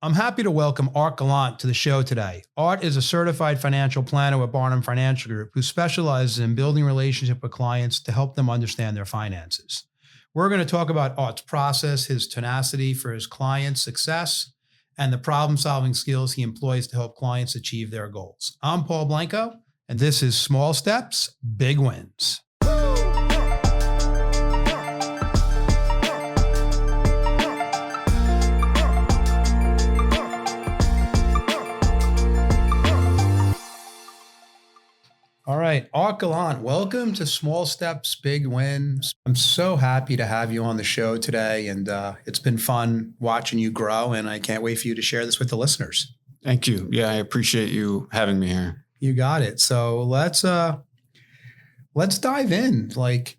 I'm happy to welcome Art Gallant to the show today. Art is a certified financial planner with Barnum Financial Group who specializes in building relationships with clients to help them understand their finances. We're going to talk about Art's process, his tenacity for his clients' success, and the problem-solving skills he employs to help clients achieve their goals. I'm Paul Blanco, and this is Small Steps, Big Wins. All right, Art Gallant, welcome to Small Steps, Big Wins. I'm so happy to have you on the show today, and it's been fun watching you grow, and I can't wait for you to share this with the listeners. Thank you. Yeah, I appreciate you having me here. You got it. So let's dive in. Like,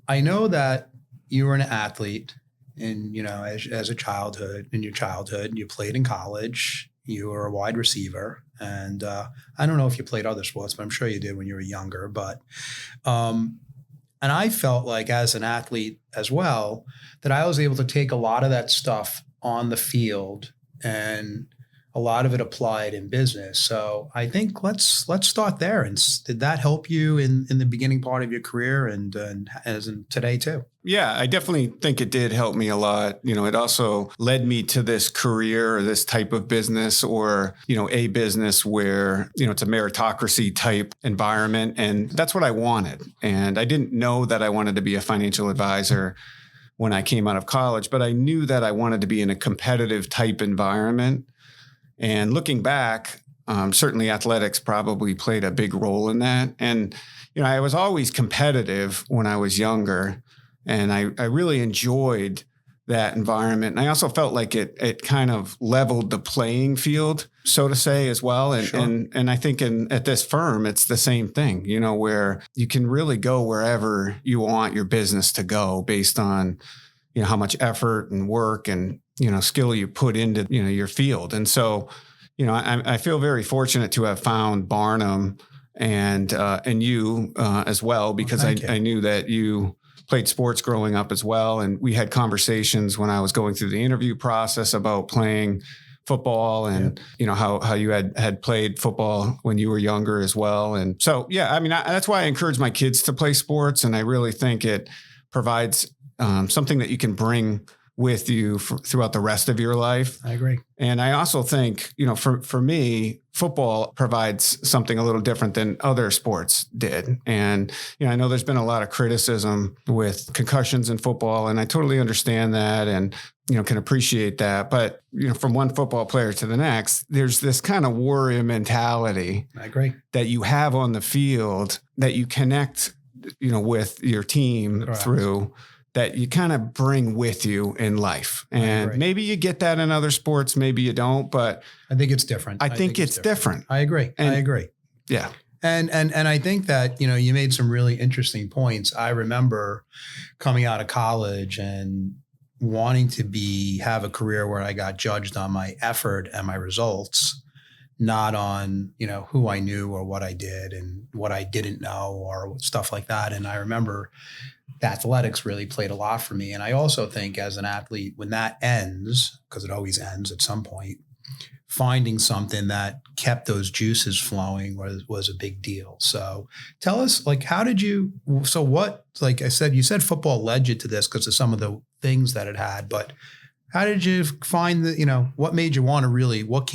I know that you were an athlete, and as a childhood, in your childhood, you played in college. You were a wide receiver, and I don't know if you played other sports, but I'm sure you did when you were younger. But and I felt like as an athlete as well that I was able to take a lot of that stuff on the field, and a lot of it applied in business. So I think let's start there. And did that help you in the beginning part of your career and as in today too? Yeah, I definitely think it did help me a lot. It also led me to this career or this type of business or, a business where, it's a meritocracy type environment. And that's what I wanted. And I didn't know that I wanted to be a financial advisor when I came out of college, but I knew that I wanted to be in a competitive type environment. And looking back, certainly athletics probably played a big role in that. And, I was always competitive when I was younger, and I really enjoyed that environment. And I also felt like it kind of leveled the playing field, so to say, as well. And Sure. and I think at this firm, it's the same thing, where you can really go wherever you want your business to go based on, how much effort and work and skill you put into, your field. And so, I feel very fortunate to have found Barnum and you as well, because I knew that you played sports growing up as well. And we had conversations when I was going through the interview process about playing football and, how you had played football when you were younger as well. And so, yeah, that's why I encourage my kids to play sports. And I really think it provides something that you can bring with you throughout the rest of your life. I agree. And I also think, for me, football provides something a little different than other sports did. And, I know there's been a lot of criticism with concussions in football, and I totally understand that and, can appreciate that. But, from one football player to the next, there's this kind of warrior mentality. I agree. That you have on the field that you connect, with your team Correct. through, that you kind of bring with you in life. And maybe you get that in other sports, maybe you don't, but I think it's different. I think it's different. I agree. I agree. Yeah. And I think that, you made some really interesting points. I remember coming out of college and wanting to have a career where I got judged on my effort and my results, not on, who I knew or what I did and what I didn't know or stuff like that. And I remember athletics really played a lot for me. And I also think as an athlete, when that ends, because it always ends at some point, finding something that kept those juices flowing was a big deal. So tell us, like, like I said, you said football led you to this because of some of the things that it had, but how did you find what made you want to really, what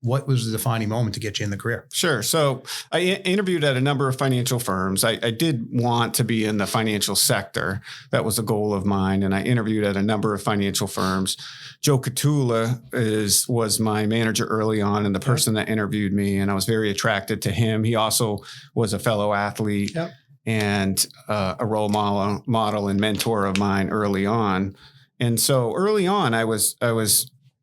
was the defining moment to get you in the career? Sure. So I interviewed at a number of financial firms. I did want to be in the financial sector. That was a goal of mine. And I interviewed at a number of financial firms. Joe Catula was my manager early on and the person that interviewed me. And I was very attracted to him. He also was a fellow athlete. Yep. And a role model and mentor of mine early on. And so early on, I was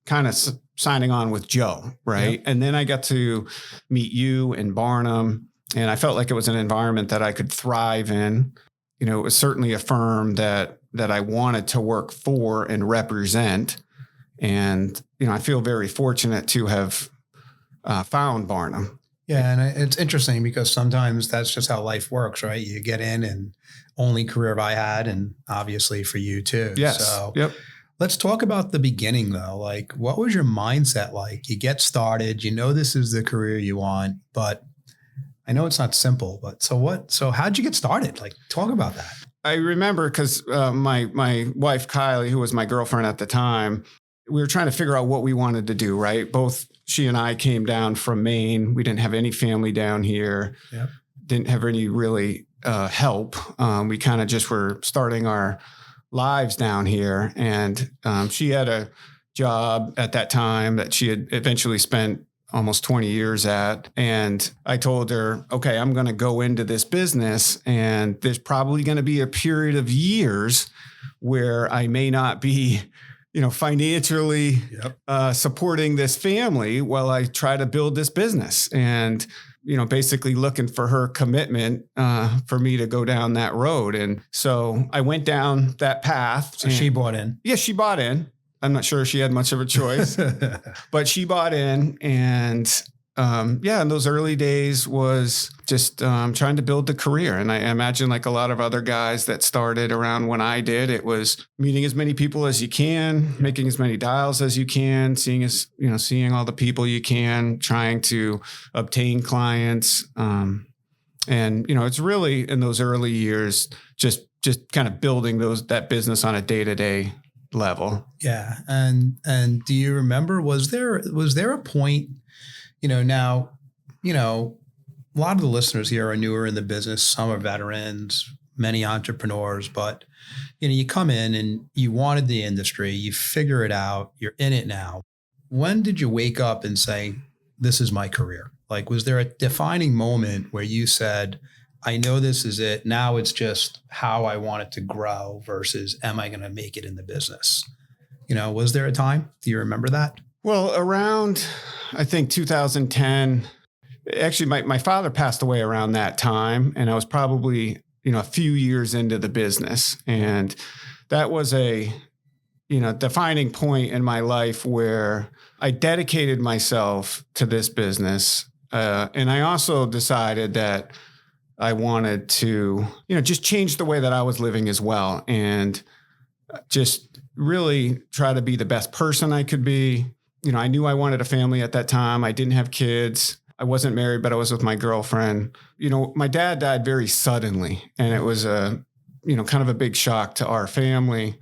kind of signing on with Joe, right? Yep. And then I got to meet you and Barnum, and I felt like it was an environment that I could thrive in. It was certainly a firm that I wanted to work for and represent. And, I feel very fortunate to have found Barnum. Yeah, and it's interesting because sometimes that's just how life works, right? You get in and only career I had, and obviously for you too. Yes. So, yep. Let's talk about the beginning though. Like, what was your mindset like? You get started, you know this is the career you want, but I know it's not simple. But so what? So how'd you get started? Like, talk about that. I remember because my wife, Kylie, who was my girlfriend at the time, we were trying to figure out what we wanted to do, right? Both she and I came down from Maine. We didn't have any family down here. Yep. Didn't have any really help. We kind of just were starting our lives down here. And she had a job at that time that she had eventually spent almost 20 years at. And I told her, okay, I'm going to go into this business, and there's probably going to be a period of years where I may not be, financially supporting this family while I try to build this business. And, basically looking for her commitment for me to go down that road. And so I went down that path. So she bought in. Yeah, she bought in. I'm not sure she had much of a choice, but she bought in. And in those early days was just trying to build the career. And I imagine, like a lot of other guys that started around when I did, it was meeting as many people as you can, making as many dials as you can, seeing all the people you can, trying to obtain clients. It's really in those early years, just kind of building that business on a day-to-day level. Yeah. And do you remember, was there a point, now, a lot of the listeners here are newer in the business. Some are veterans, many entrepreneurs, but, you come in and you wanted the industry, you figure it out, you're in it now. When did you wake up and say, this is my career? Like, was there a defining moment where you said, I know this is it. Now it's just how I want it to grow versus am I going to make it in the business? Was there a time? Do you remember that? Well, around, I think 2010, actually my father passed away around that time, and I was probably, a few years into the business. And that was a, defining point in my life where I dedicated myself to this business. And I also decided that I wanted to, just change the way that I was living as well, and just really try to be the best person I could be. I knew I wanted a family at that time. I didn't have kids. I wasn't married, but I was with my girlfriend. My dad died very suddenly, and it was kind of a big shock to our family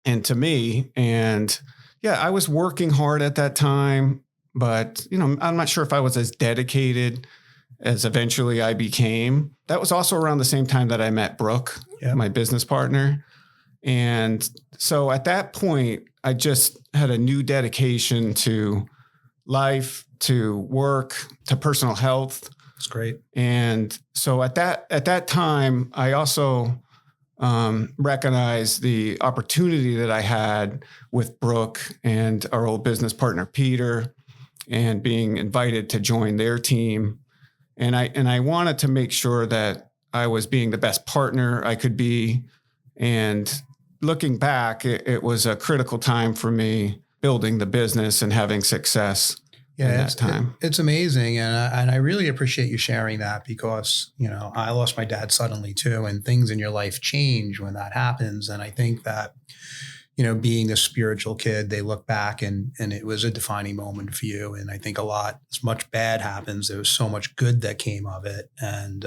and to me. And I was working hard at that time, but, I'm not sure if I was as dedicated as eventually I became. That was also around the same time that I met Brooke, my business partner. And so at that point, I just had a new dedication to life, to work, to personal health. That's great. And so at that time, I also recognized the opportunity that I had with Brooke and our old business partner, Peter, and being invited to join their team. And I wanted to make sure that I was being the best partner I could be. And looking back, it was a critical time for me building the business and having success in that time. It's amazing. And I really appreciate you sharing that because, I lost my dad suddenly too, and things in your life change when that happens. And I think that, being a spiritual kid, they look back and it was a defining moment for you. And I think as much bad happens, there was so much good that came of it. And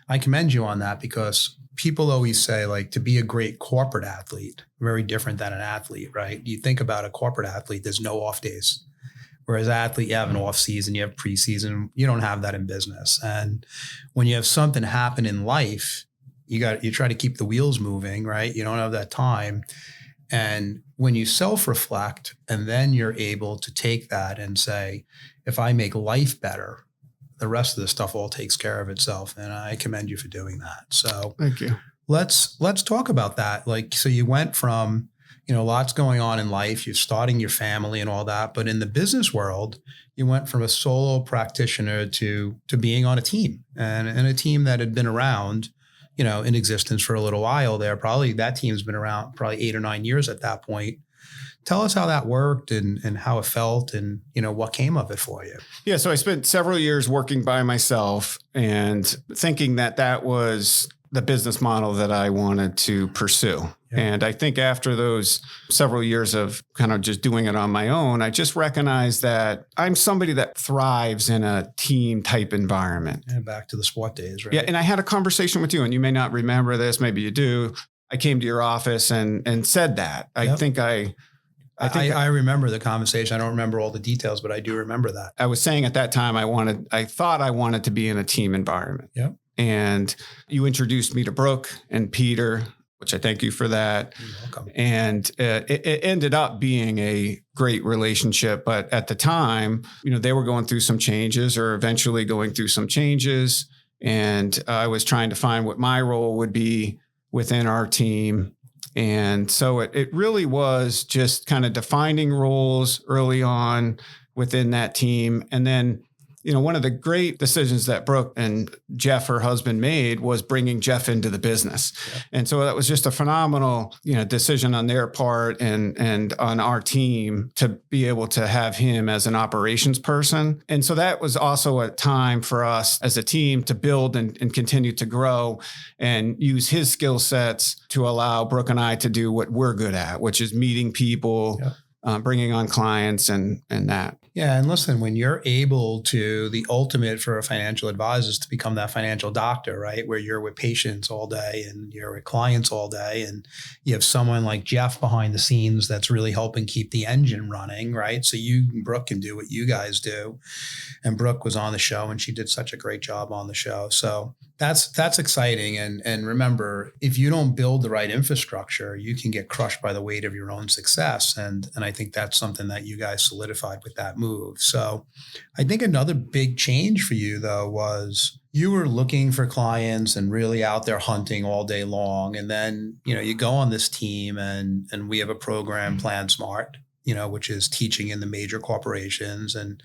I commend you on that because people always say, like, to be a great corporate athlete, very different than an athlete, right? You think about a corporate athlete, there's no off days. Whereas athlete, you have an off season, you have preseason, you don't have that in business. And when you have something happen in life, you try to keep the wheels moving, right? You don't have that time. And when you self-reflect and then you're able to take that and say, if I make life better, the rest of the stuff all takes care of itself. And I commend you for doing that. So thank you. Let's talk about that. Like, so you went from, lots going on in life, you're starting your family and all that, but in the business world, you went from a solo practitioner to being on a team and a team that had been around, in existence for a little while there. Probably that team's been around probably 8 or 9 years at that point. Tell us how that worked and how it felt and, what came of it for you. Yeah. So I spent several years working by myself and thinking that was the business model that I wanted to pursue. Yeah. And I think after those several years of kind of just doing it on my own, I just recognized that I'm somebody that thrives in a team type environment. And back to the sport days, right? Yeah. And I had a conversation with you, and you may not remember this, maybe you do. I came to your office and said that. I think I remember the conversation. I don't remember all the details, but I do remember that. I was saying at that time, I thought I wanted to be in a team environment. Yep. And you introduced me to Brooke and Peter, which I thank you for that. You're welcome. And it ended up being a great relationship. But at the time, they were going through some changes, or eventually going through some changes. And I was trying to find what my role would be within our team. And so it really was just kind of defining roles early on within that team. And then, one of the great decisions that Brooke and Jeff, her husband, made was bringing Jeff into the business. Yeah. And so that was just a phenomenal, decision on their part and on our team to be able to have him as an operations person. And so that was also a time for us as a team to build and continue to grow and use his skill sets to allow Brooke and I to do what we're good at, which is meeting people, bringing on clients and that. Yeah. And listen, when you're able to, the ultimate for a financial advisor is to become that financial doctor, right? Where you're with patients all day and you're with clients all day. And you have someone like Jeff behind the scenes that's really helping keep the engine running, right? So you and Brooke can do what you guys do. And Brooke was on the show and she did such a great job on the show. So that's exciting. And remember, if you don't build the right infrastructure, you can get crushed by the weight of your own success. And I think that's something that you guys solidified with that move. So I think another big change for you, though, was you were looking for clients and really out there hunting all day long. And then, you go on this team and we have a program, Plan Smart, which is teaching in the major corporations. And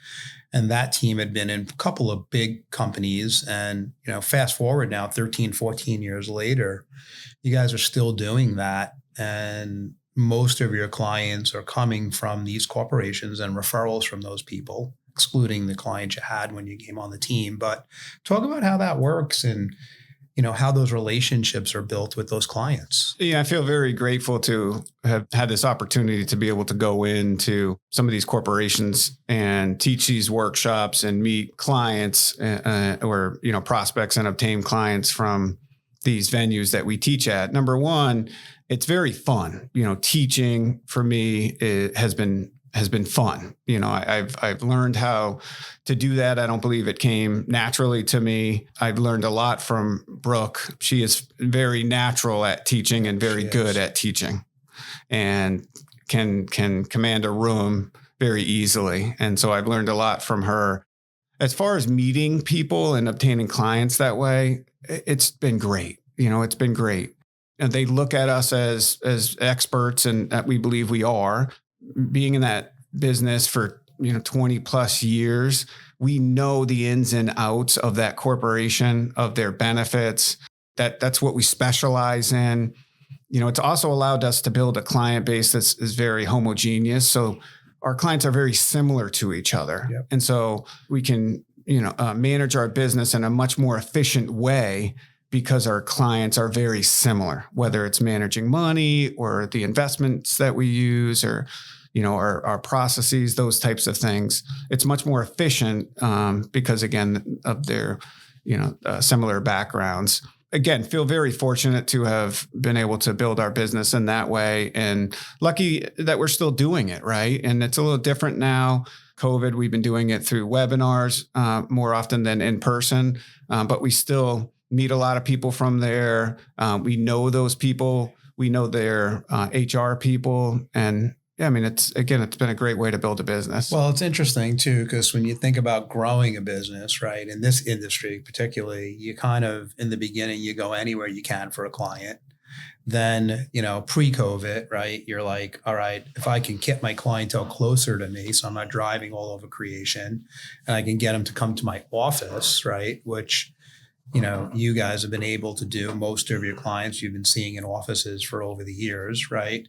that team had been in a couple of big companies. And, fast forward now, 13, 14 years later, you guys are still doing that. And most of your clients are coming from these corporations and referrals from those people, excluding the clients you had when you came on the team. But talk about how that works and, how those relationships are built with those clients. Yeah, I feel very grateful to have had this opportunity to be able to go into some of these corporations and teach these workshops and meet clients or, prospects and obtain clients from these venues that we teach at. Number one, it's very fun. Teaching for me has been fun. I've learned how to do that. I don't believe it came naturally to me. I've learned a lot from Brooke. She is very natural at teaching and very good at teaching and can command a room very easily. And so I've learned a lot from her. As far as meeting people and obtaining clients that way, it's been great. It's been great. And they look at us as experts, and that we believe we are. Being in that business for 20 plus years, we know the ins and outs of that corporation, of their benefits. That's what we specialize in. It's also allowed us to build a client base that's is very homogeneous. So our clients are very similar to each other. Yep. And so we can manage our business in a much more efficient way because our clients are very similar, whether it's managing money or the investments that we use or, our processes, those types of things. It's much more efficient because, again, of their, similar backgrounds. Again, feel very fortunate to have been able to build our business in that way, and lucky that we're still doing it, right? And it's a little different now. COVID, we've been doing it through webinars more often than in person, but we still meet a lot of people from there. We know those people. We know their HR people. And yeah, it's been a great way to build a business. Well, it's interesting too, because when you think about growing a business, right, in this industry particularly, you kind of, in the beginning, you go anywhere you can for a client. Then, pre-COVID, right, you're like, all right, if I can get my clientele closer to me, so I'm not driving all over creation, and I can get them to come to my office, right, which you guys have been able to do. Most of your clients you've been seeing in offices for over the years, right?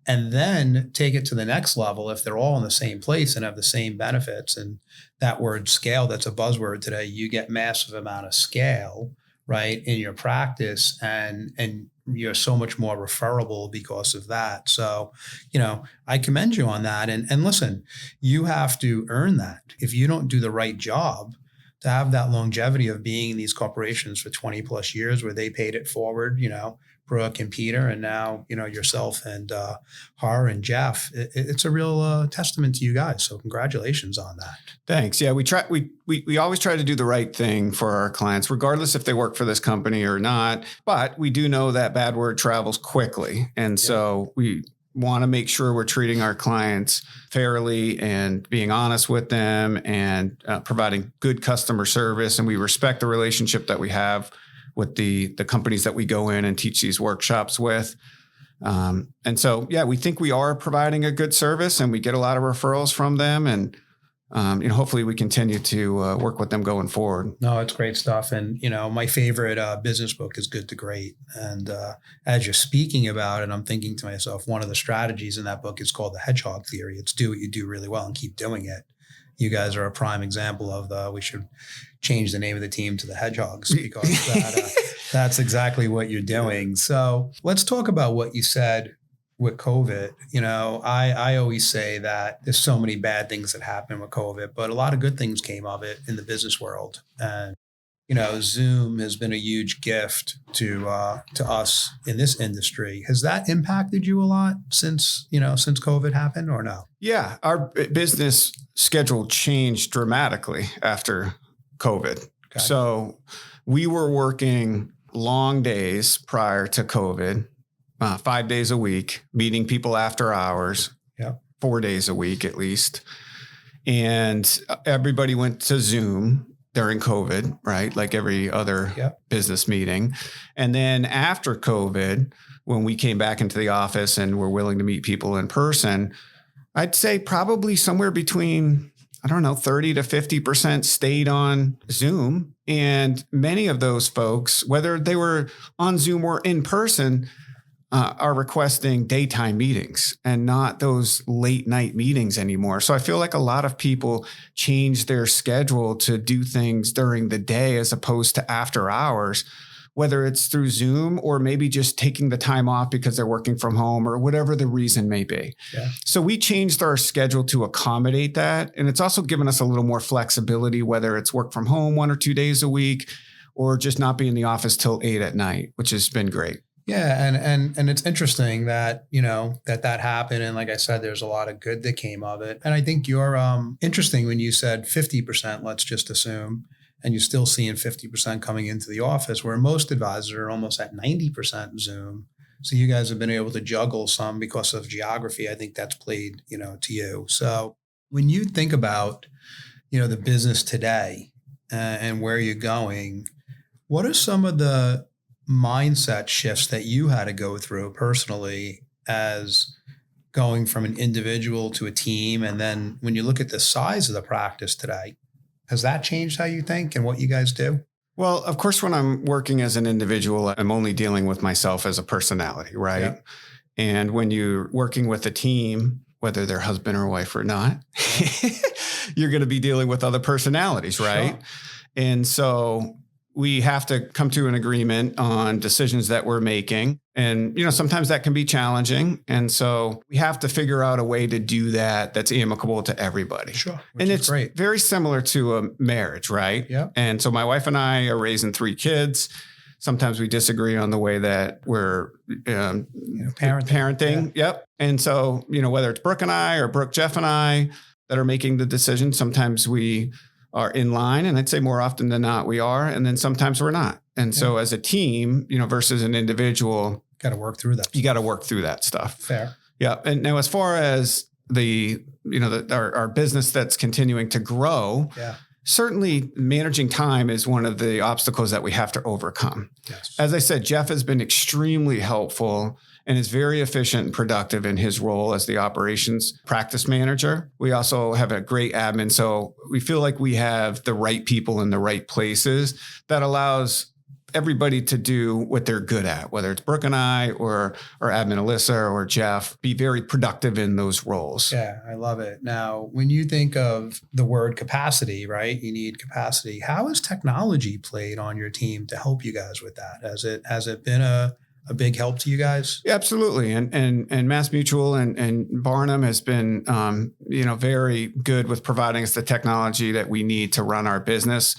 And then take it to the next level if they're all in the same place and have the same benefits. And that word scale, that's a buzzword today. You get massive amount of scale, right, in your practice, and you're so much more referable because of that. So, I commend you on that. And listen, you have to earn that. If you don't do the right job to have that longevity of being in these corporations for 20 plus years where they paid it forward, Brooke and Peter, and now, yourself and Har and Jeff, it's a real testament to you guys. So congratulations on that. Thanks. Yeah, we always try to do the right thing for our clients, regardless if they work for this company or not. But we do know that bad word travels quickly. And so we want to make sure we're treating our clients fairly and being honest with them and providing good customer service. And we respect the relationship that we have with the companies that we go in and teach these workshops with. And so, yeah, we think we are providing a good service and we get a lot of referrals from them. And, hopefully we continue to work with them going forward. No, it's great stuff. And, my favorite business book is Good to Great. And as you're speaking about it, I'm thinking to myself, one of the strategies in that book is called the hedgehog theory. It's do what you do really well and keep doing it. You guys are a prime example of we should change the name of the team to the Hedgehogs because that's exactly what you're doing. So let's talk about what you said with COVID. I always say that there's so many bad things that happen with COVID, but a lot of good things came of it in the business world. And, Zoom has been a huge gift to us in this industry. Has that impacted you a lot since COVID happened or no? Yeah, our business schedule changed dramatically after COVID. Okay. So we were working long days prior to COVID, 5 days a week, meeting people after hours, 4 days a week at least. And everybody went to Zoom during COVID, right? Like every other business meeting. And then after COVID, when we came back into the office and were willing to meet people in person, I'd say probably somewhere between, 30 to 50% stayed on Zoom. And many of those folks, whether they were on Zoom or in person, are requesting daytime meetings and not those late night meetings anymore. So I feel like a lot of people change their schedule to do things during the day as opposed to after hours, whether it's through Zoom or maybe just taking the time off because they're working from home or whatever the reason may be. Yeah. So we changed our schedule to accommodate that. And it's also given us a little more flexibility, whether it's work from home 1 or 2 days a week or just not be in the office till 8 at night, which has been great. Yeah. And it's interesting that, that happened. And like I said, there's a lot of good that came of it. And I think you're interesting when you said 50%, let's just assume, and you're still seeing 50% coming into the office where most advisors are almost at 90% Zoom. So you guys have been able to juggle some because of geography. I think that's played, to you. So when you think about, the business today and where you're going, what are some of the mindset shifts that you had to go through personally as going from an individual to a team? And then when you look at the size of the practice today, has that changed how you think and what you guys do? Well, of course, when I'm working as an individual, I'm only dealing with myself as a personality, right? Yeah. And when you're working with a team, whether they're husband or wife or not, you're going to be dealing with other personalities, right? Sure. And so we have to come to an agreement on decisions that we're making. And, sometimes that can be challenging. And so we have to figure out a way to do that that's amicable to everybody. Sure. And it's great. Very similar to a marriage, right? Yeah. And so my wife and I are raising 3 kids. Sometimes we disagree on the way that we're parenting. Yeah. Yep. And so, whether it's Brooke and I or Brooke, Jeff and I that are making the decision, sometimes we are in line. And I'd say more often than not, we are. And then sometimes we're not. And so as a team, versus an individual, got to work through that. You got to work through that stuff. Fair. Yeah. And now as far as our business that's continuing to grow, certainly managing time is one of the obstacles that we have to overcome. Yes. As I said, Jeff has been extremely helpful and is very efficient and productive in his role as the operations practice manager. We also have a great admin. So we feel like we have the right people in the right places that allows everybody to do what they're good at, whether it's Brooke and I or admin Alyssa or Jeff, be very productive in those roles. Yeah, I love it. Now, when you think of the word capacity, right? You need capacity. How has technology played on your team to help you guys with that? Has it been a big help to you guys? Yeah, absolutely. And Mass Mutual and Barnum has been, very good with providing us the technology that we need to run our business.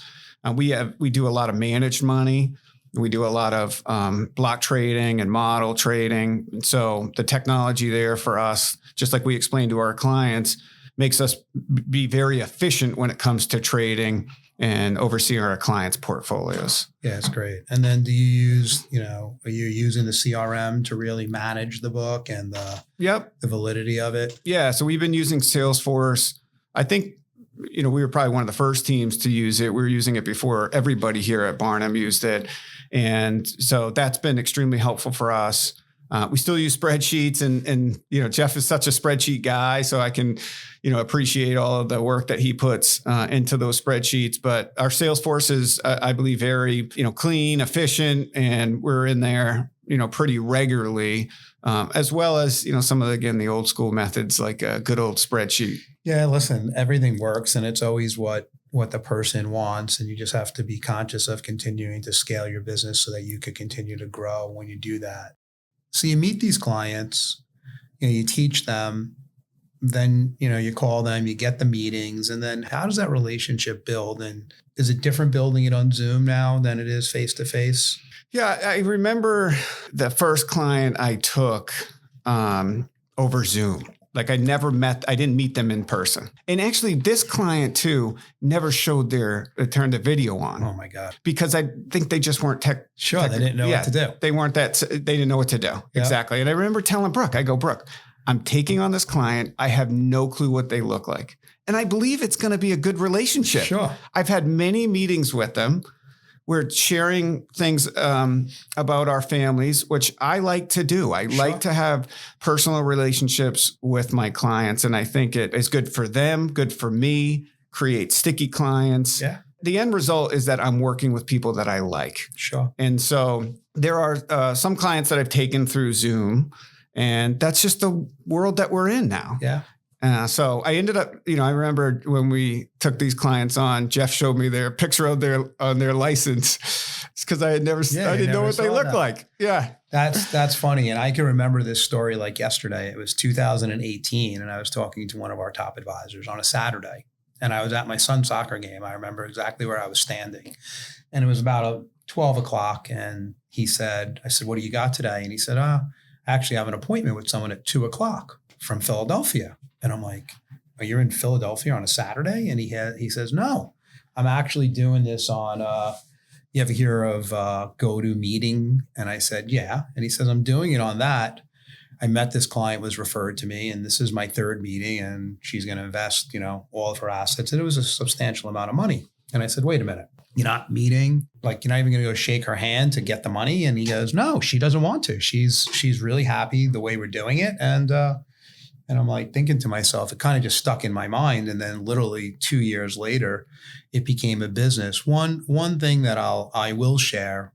We do a lot of managed money. We do a lot of block trading and model trading. And so the technology there for us, just like we explained to our clients, makes us be very efficient when it comes to trading and overseeing our clients' portfolios. Yeah, it's great. And then do you are you using the CRM to really manage the book and the validity of it? Yeah. So we've been using Salesforce. I think, we were probably one of the first teams to use it. We were using it before everybody here at Barnum used it. And so that's been extremely helpful for us. We still use spreadsheets and Jeff is such a spreadsheet guy, so I can, appreciate all of the work that he puts into those spreadsheets. But our Salesforce is, I believe, very, clean, efficient, and we're in there, pretty regularly, as well as, some of the old school methods like a good old spreadsheet. Yeah, listen, everything works and it's always what the person wants. And you just have to be conscious of continuing to scale your business so that you could continue to grow when you do that. So you meet these clients, you teach them, then, you call them, you get the meetings, and then how does that relationship build? And is it different building it on Zoom now than it is face-to-face? Yeah, I remember the first client I took over Zoom. Like I didn't meet them in person. And actually this client too never turned the video on. Oh my God. Because I think they just weren't they didn't know what to do. They didn't know what to do. Yep. Exactly. And I remember telling Brooke, Brooke, I'm taking on this client. I have no clue what they look like. And I believe it's going to be a good relationship. Sure. I've had many meetings with them. We're sharing things about our families, which I like to do. I like to have personal relationships with my clients. And I think it is good for them, good for me, create sticky clients. Yeah. The end result is that I'm working with people that I like. Sure. And so there are some clients that I've taken through Zoom, and that's just the world that we're in now. Yeah. So I ended up, I remember when we took these clients on, Jeff showed me their picture of their license. It's because I didn't know what they looked like. Yeah. That's funny. And I can remember this story like yesterday. It was 2018. And I was talking to one of our top advisors on a Saturday. And I was at my son's soccer game. I remember exactly where I was standing. And it was about 12 o'clock. And I said, what do you got today? And he said, actually I have an appointment with someone at 2 o'clock from Philadelphia. And I'm like, are you in Philadelphia on a Saturday? And he says, no, I'm actually doing this on, you ever hear of GoToMeeting? And I said, yeah. And he says, I'm doing it on that. I met this client, was referred to me, and this is my third meeting, and she's going to invest, all of her assets. And it was a substantial amount of money. And I said, wait a minute, you're not meeting, like you're not even going to go shake her hand to get the money? And he goes, no, she doesn't want to. She's really happy the way we're doing it. And I'm like thinking to myself, it kind of just stuck in my mind. And then literally 2 years later, it became a business. One thing that I will share,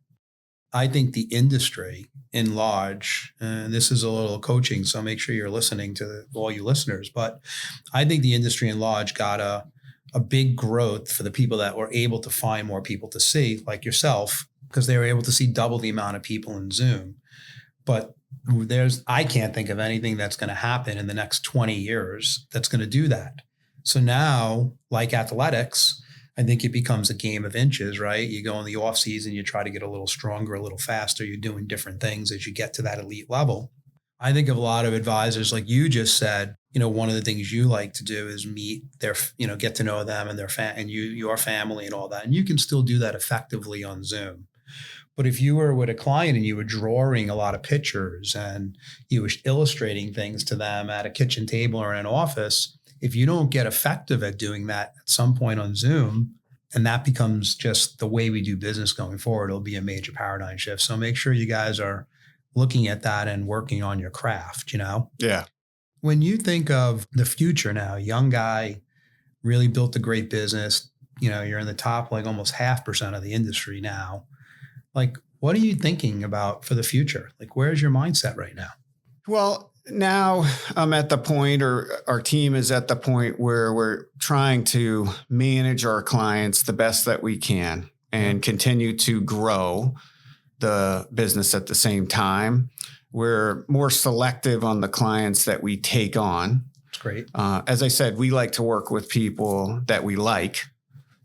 I think the industry in large, and this is a little coaching, so make sure you're listening to all you listeners, but I think the industry in large got a big growth for the people that were able to find more people to see, like yourself, because they were able to see double the amount of people in Zoom. But I can't think of anything that's going to happen in the next 20 years that's going to do that. So now, like athletics, I think it becomes a game of inches, right? You go in the off season, you try to get a little stronger, a little faster. You're doing different things as you get to that elite level. I think of a lot of advisors, like you just said, one of the things you like to do is meet their, get to know them and your family and all that. And you can still do that effectively on Zoom. But if you were with a client and you were drawing a lot of pictures and you were illustrating things to them at a kitchen table or in an office, if you don't get effective at doing that at some point on Zoom, and that becomes just the way we do business going forward, it'll be a major paradigm shift. So make sure you guys are looking at that and working on your craft, Yeah. When you think of the future now, young guy, really built a great business, you're in the top, like almost 0.5% of the industry now. Like, what are you thinking about for the future? Like, where's your mindset right now? Well, now I'm at the point, or our team is at the point where we're trying to manage our clients the best that we can and continue to grow the business at the same time. We're more selective on the clients that we take on. It's great. As I said, we like to work with people that we like,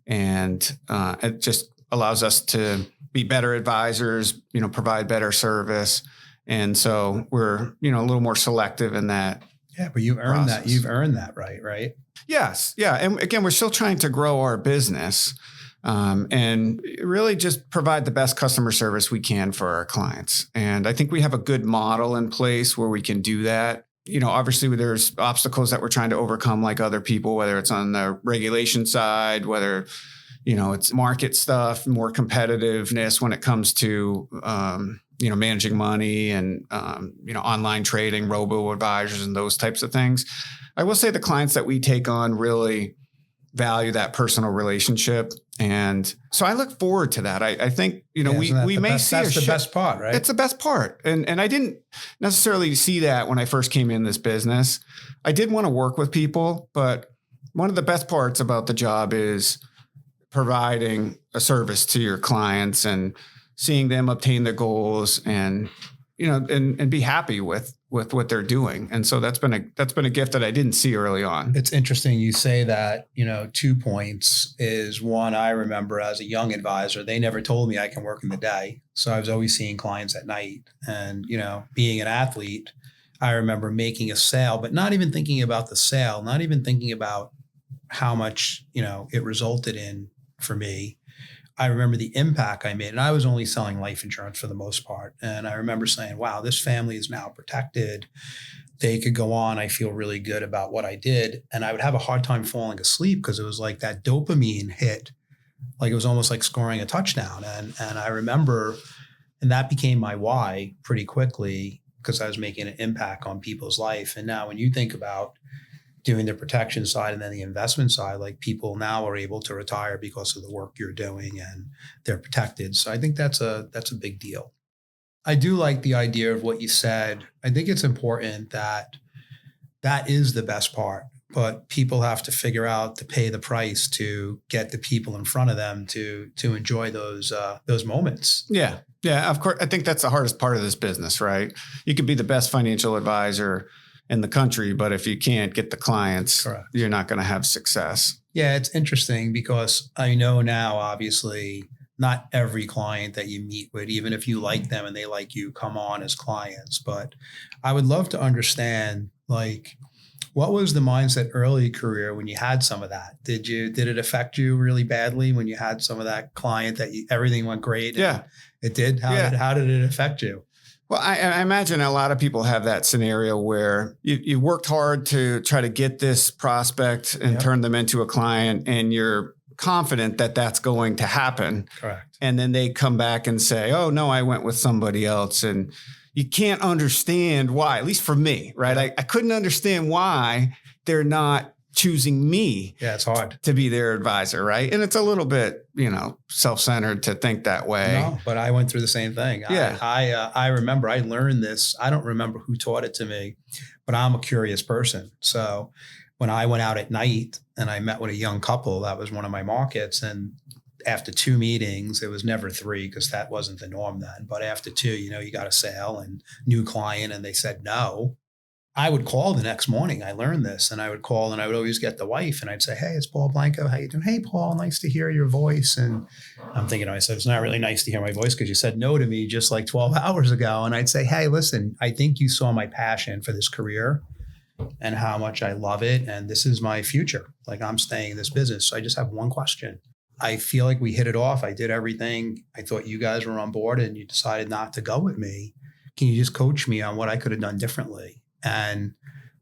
and it just allows us to be better advisors, provide better service. And so we're, a little more selective in that. Yeah, but you earned that. You've earned that right? Yes. Yeah. And again, we're still trying to grow our business and really just provide the best customer service we can for our clients. And I think we have a good model in place where we can do that. Obviously there's obstacles that we're trying to overcome like other people, whether it's on the regulation side, whether, it's market stuff, more competitiveness when it comes to, managing money and, online trading, robo-advisors and those types of things. I will say the clients that we take on really value that personal relationship. And so I look forward to that. I think, we may see that's the best part, right? It's the best part. And I didn't necessarily see that when I first came in this business. I did want to work with people, but one of the best parts about the job is providing a service to your clients and seeing them obtain their goals and, and be happy with what they're doing. And so that's been a gift that I didn't see early on. It's interesting you say that. 2 points is one. I remember as a young advisor, they never told me I can work in the day. So I was always seeing clients at night, and, being an athlete, I remember making a sale, but not even thinking about the sale, not even thinking about how much, it resulted in for me. I remember the impact I made, and I was only selling life insurance for the most part. And I remember saying, wow, this family is now protected. They could go on. I feel really good about what I did. And I would have a hard time falling asleep because it was like that dopamine hit, like it was almost like scoring a touchdown. And I remember, and that became my why pretty quickly because I was making an impact on people's life. And now when you think about doing the protection side and then the investment side, like people now are able to retire because of the work you're doing and they're protected. So I think that's a big deal. I do like the idea of what you said. I think it's important that is the best part, but people have to figure out to pay the price to get the people in front of them to enjoy those moments. Yeah. Yeah. Of course. I think that's the hardest part of this business, right? You could be the best financial advisor in the country, but if you can't get the clients, correct, you're not going to have success. Yeah, it's interesting because I know now, obviously, not every client that you meet with, even if you like them and they like you, come on as clients. But I would love to understand, like, what was the mindset early career when you had some of that? Did it affect you really badly when you had some of that client that everything went great? Yeah, it did. How did it affect you? Well, I imagine a lot of people have that scenario where you worked hard to try to get this prospect and turn them into a client, and you're confident that that's going to happen. Correct. And then they come back and say, oh, no, I went with somebody else. And you can't understand why, at least for me, right? I couldn't understand why they're not choosing me. Yeah, it's hard to be their advisor, right? And it's a little bit, self-centered to think that way. No, but I went through the same thing. Yeah. I remember I learned this. I don't remember who taught it to me, but I'm a curious person. So when I went out at night and I met with a young couple, that was one of my markets. And after 2 meetings, it was never 3 because that wasn't the norm then. But after 2, you got a sale and new client and they said no. I would call the next morning. I learned this, and I would call and I would always get the wife and I'd say, hey, it's Paul Blanco. How you doing? Hey, Paul, nice to hear your voice. And I'm thinking to myself, it's not really nice to hear my voice because you said no to me just like 12 hours ago. And I'd say, hey, listen, I think you saw my passion for this career and how much I love it. And this is my future. Like, I'm staying in this business. So I just have one question. I feel like we hit it off. I did everything. I thought you guys were on board and you decided not to go with me. Can you just coach me on what I could have done differently? And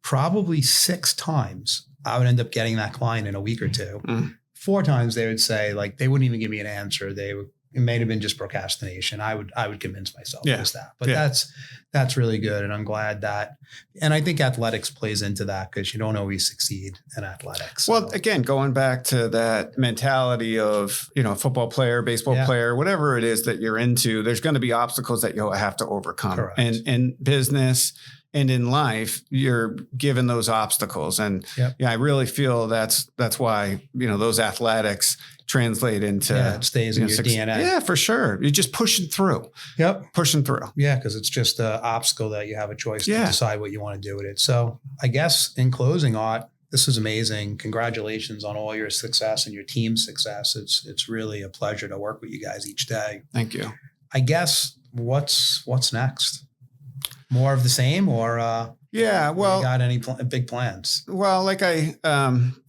probably 6 times I would end up getting that client in a week or 2. 4 times they would say, like, they wouldn't even give me an answer. They would, It may have been just procrastination. I would convince myself it was that, but Yeah. that's really good. And I'm glad that, and I think athletics plays into that because you don't always succeed in athletics. So. Well, again, going back to that mentality of, football player, baseball player, whatever it is that you're into, there's going to be obstacles that you'll have to overcome. Correct. And in business and in life, you're given those obstacles. And I really feel that's why, those athletics translate into it stays in your DNA. Yeah, for sure. You're just pushing through. Yep. Pushing through. Yeah, because it's just an obstacle that you have a choice to decide what you want to do with it. So I guess in closing, Art, this is amazing. Congratulations on all your success and your team's success. It's really a pleasure to work with you guys each day. Thank you. I guess what's next? More of the same, or well, you got any big plans? Well, like I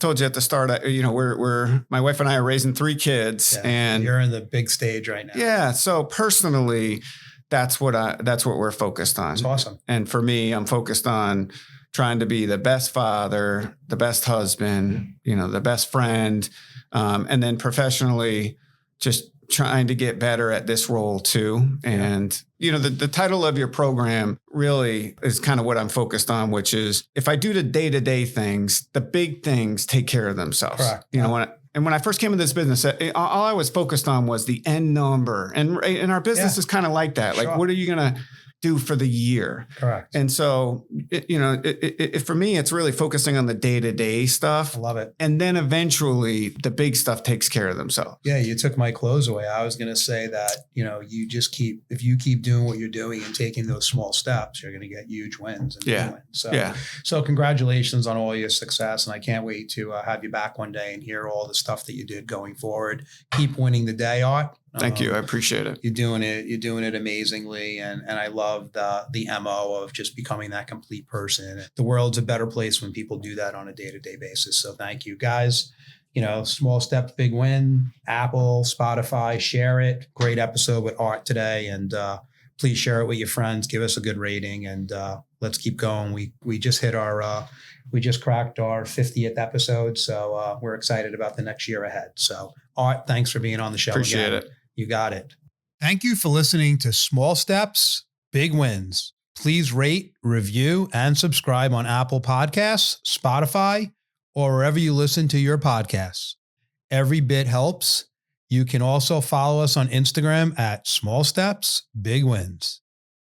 told you at the start, we're my wife and I are raising 3 kids, and you're in the big stage right now. Yeah. So personally, that's what we're focused on. That's awesome. And for me, I'm focused on trying to be the best father, the best husband, the best friend, and then professionally, just trying to get better at this role too. And, the title of your program really is kind of what I'm focused on, which is if I do the day-to-day things, the big things take care of themselves. Correct. When I first came into this business, all I was focused on was the end number. And our business is kind of like that. Sure. Like, what are you going to do for the year? Correct. And so, for me, it's really focusing on the day-to-day stuff. I love it. And then eventually the big stuff takes care of themselves. Yeah, you took my clothes away. I was going to say that, you just if you keep doing what you're doing and taking those small steps, you're going to get huge wins and big wins. So congratulations on all your success. And I can't wait to have you back one day and hear all the stuff that you did going forward. Keep winning the day, Art. Thank you. I appreciate it. You're doing it amazingly. And I love the MO of just becoming that complete person. The world's a better place when people do that on a day-to-day basis. So thank you, guys. Small steps, big win. Apple, Spotify, share it. Great episode with Art today. And please share it with your friends. Give us a good rating, and let's keep going. We just hit we just cracked our 50th episode. So we're excited about the next year ahead. So Art, thanks for being on the show. Appreciate again. it. You got it. Thank you for listening to Small Steps, Big Wins. Please rate, review, and subscribe on Apple Podcasts, Spotify, or wherever you listen to your podcasts. Every bit helps. You can also follow us on Instagram at Small Steps, Big Wins.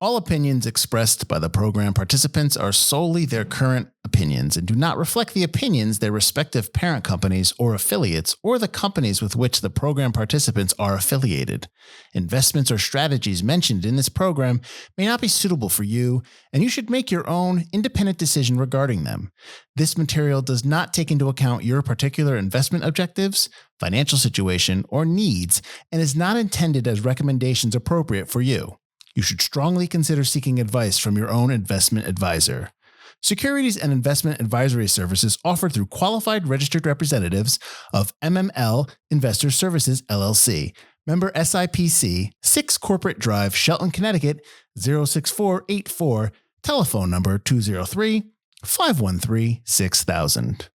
All opinions expressed by the program participants are solely their current opinions and do not reflect the opinions their respective parent companies or affiliates or the companies with which the program participants are affiliated. Investments or strategies mentioned in this program may not be suitable for you, and you should make your own independent decision regarding them. This material does not take into account your particular investment objectives, financial situation, or needs, and is not intended as recommendations appropriate for you. You should strongly consider seeking advice from your own investment advisor. Securities and investment advisory services offered through qualified registered representatives of MML Investor Services, LLC. Member SIPC, 6 Corporate Drive, Shelton, Connecticut, 06484. Telephone number 203-513-6000.